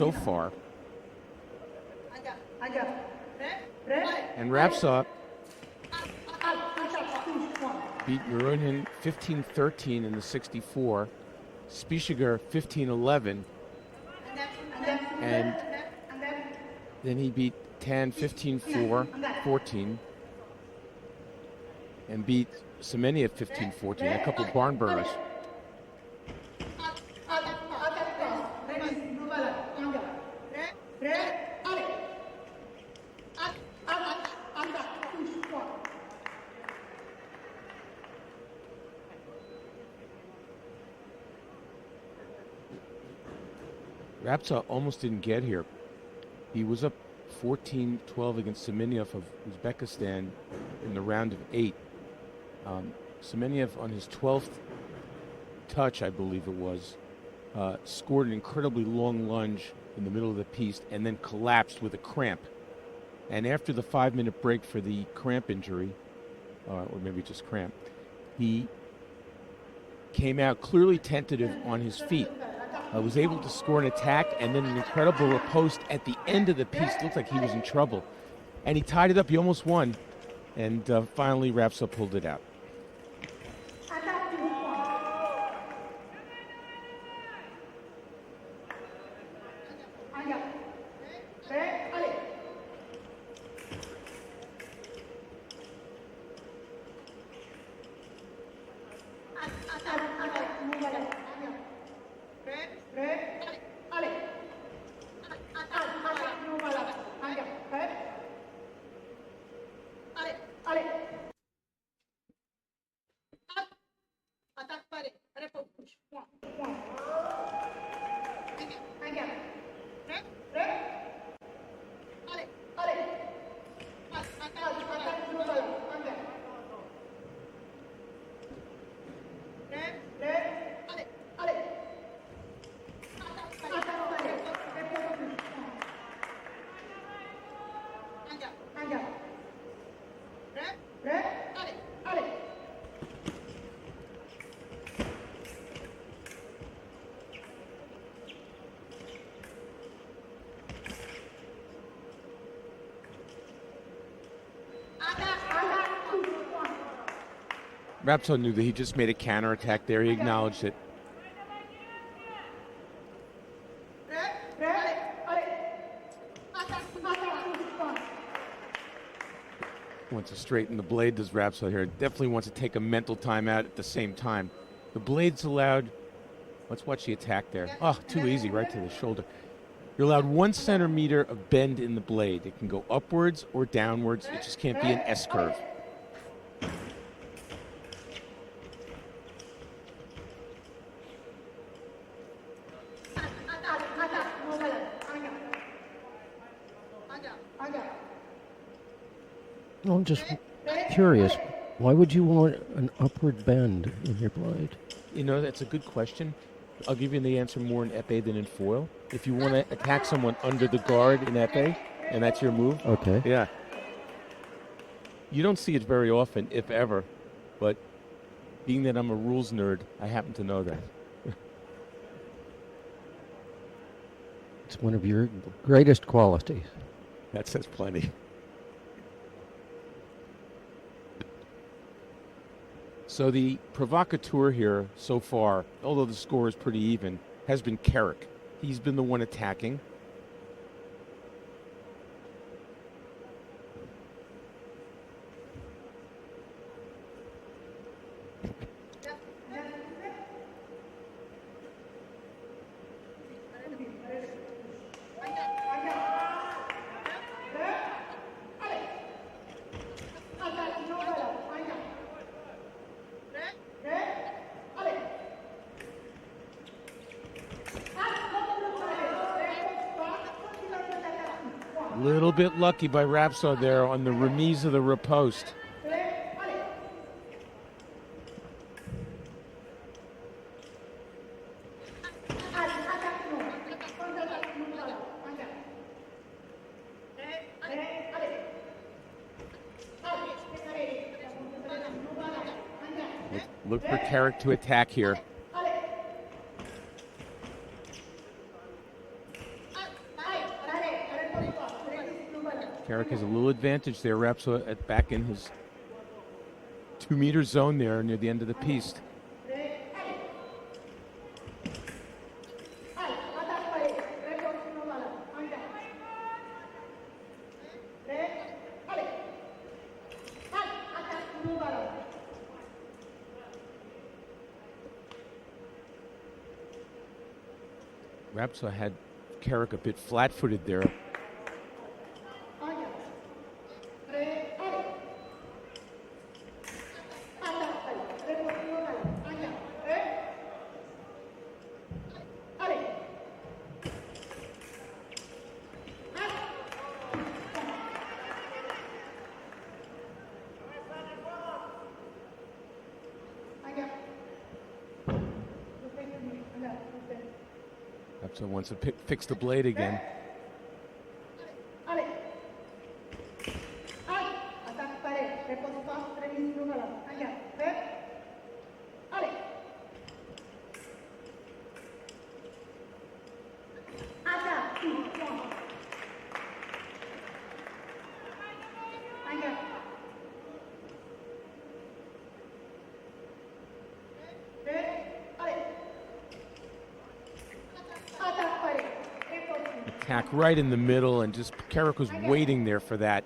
so far. And Rapsa beat Urunin 15-13 in the 64, Spishiger 15-11, and then he beat Tan 15-14, and beat Semenya 15-14, a couple barn burners. Rapsa almost didn't get here. He was up 14-12 against Semenyev of Uzbekistan in the round of 8. Semenyev on his 12th touch, I believe it was, scored an incredibly long lunge in the middle of the piece and then collapsed with a cramp. And after the 5-minute break for the cramp injury, or maybe just cramp, he came out clearly tentative on his feet. Was able to score an attack and then an incredible riposte at the end of the piece. Looked like he was in trouble. And he tied it up. He almost won. And finally, Rapsa pulled it out. Rapsa knew that he just made a counterattack there. He acknowledged it. Wants to straighten the blade, does Rapsa here. Definitely wants to take a mental timeout at the same time. The blade's allowed, let's watch the attack there. Oh, too easy, right to the shoulder. You're allowed 1 centimeter of bend in the blade. It can go upwards or downwards. It just can't be an S-curve. Well, I'm just curious, why would you want an upward bend in your blade? You know, that's a good question. I'll give you the answer more in épée than in foil. If you want to attack someone under the guard in épée, and that's your move. Okay. Yeah. You don't see it very often, if ever, but being that I'm a rules nerd, I happen to know that. It's one of your greatest qualities. That says plenty. So the provocateur here so far, although the score is pretty even, has been KERIK. He's been the one attacking. Little bit lucky by Rapsa there on the remise of the riposte. Look for KERIK to attack here. KERIK has a little advantage there. Rapsa at back in his 2-meter zone there near the end of the piece. Rapsa had KERIK a bit flat-footed there. Rapsa wants to fix the blade again. Attack right in the middle, and just KERIK was waiting there for that.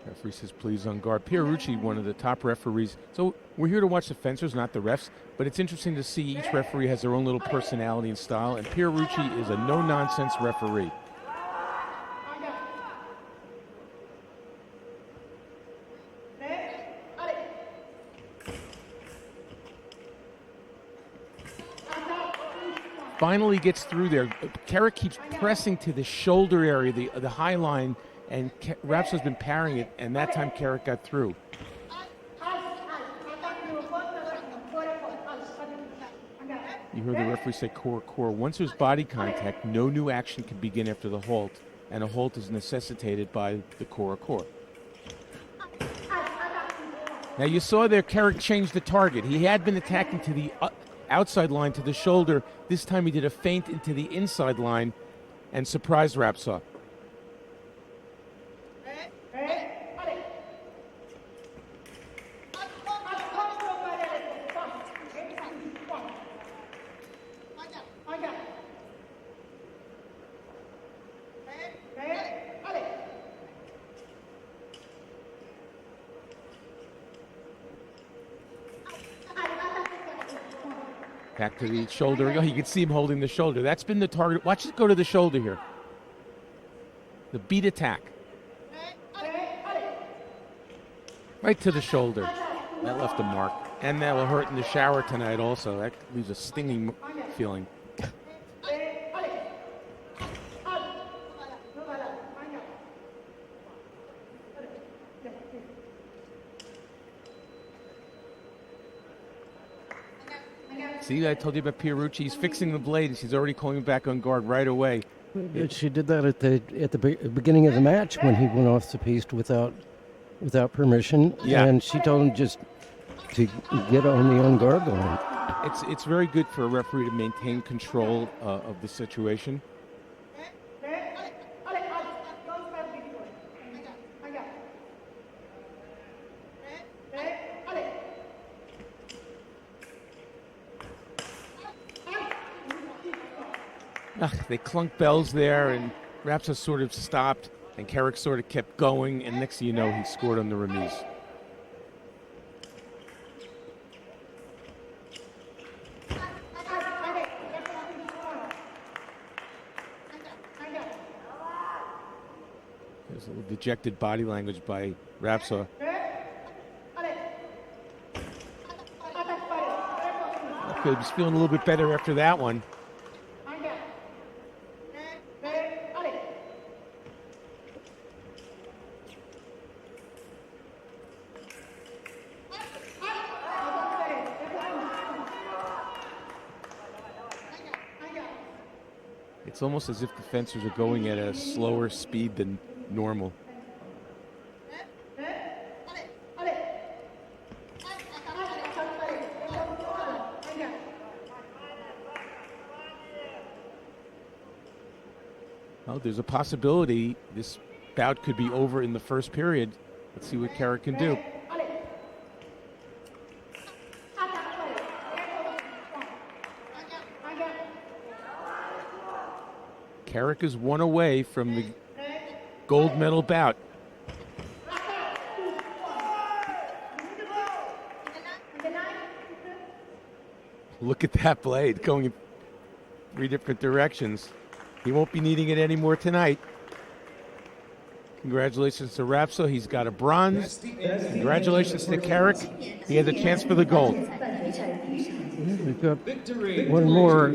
Referee says please on guard. Pierucci, one of the top referees. So we're here to watch the fencers, not the refs, but it's interesting to see each referee has their own little personality and style, and Pierucci is a no-nonsense referee. Finally gets through there. KERIK keeps pressing to the shoulder area, the high line, and Rapsa's been parrying it, and that time KERIK got through. You heard the referee say core, core. Once there's body contact, no new action can begin after the halt, and a halt is necessitated by the core, core. Now you saw there KERIK changed the target. He had been attacking to the outside line to the shoulder. This time he did a feint into the inside line and surprised Rapsa. Back to the shoulder. You can see him holding the shoulder. That's been the target. Watch it go to the shoulder here. The beat attack. Right to the shoulder. That left a mark. And that will hurt in the shower tonight also. That leaves a stinging feeling. See, I told you about Pierucci. He's fixing the blade. She's already calling him back on guard right away. She did that at the beginning of the match when he went off the piste without permission. Yeah. And she told him just to get on the on guard line. It's very good for a referee to maintain control of the situation. They clunk bells there, and Rapsa sort of stopped, and KERIK sort of kept going, and next thing you know, he scored on the remise. There's a little dejected body language by Rapsa. Okay, he's feeling a little bit better after that one. It's almost as if the fencers are going at a slower speed than normal. Well, there's a possibility this bout could be over in the first period. Let's see what KERIK can do. KERIK is one away from the gold medal bout. Look at that blade going in 3 different directions. He won't be needing it anymore tonight. Congratulations to Rapsa. He's got a bronze. Congratulations to KERIK. He has a chance for the gold. We've got one more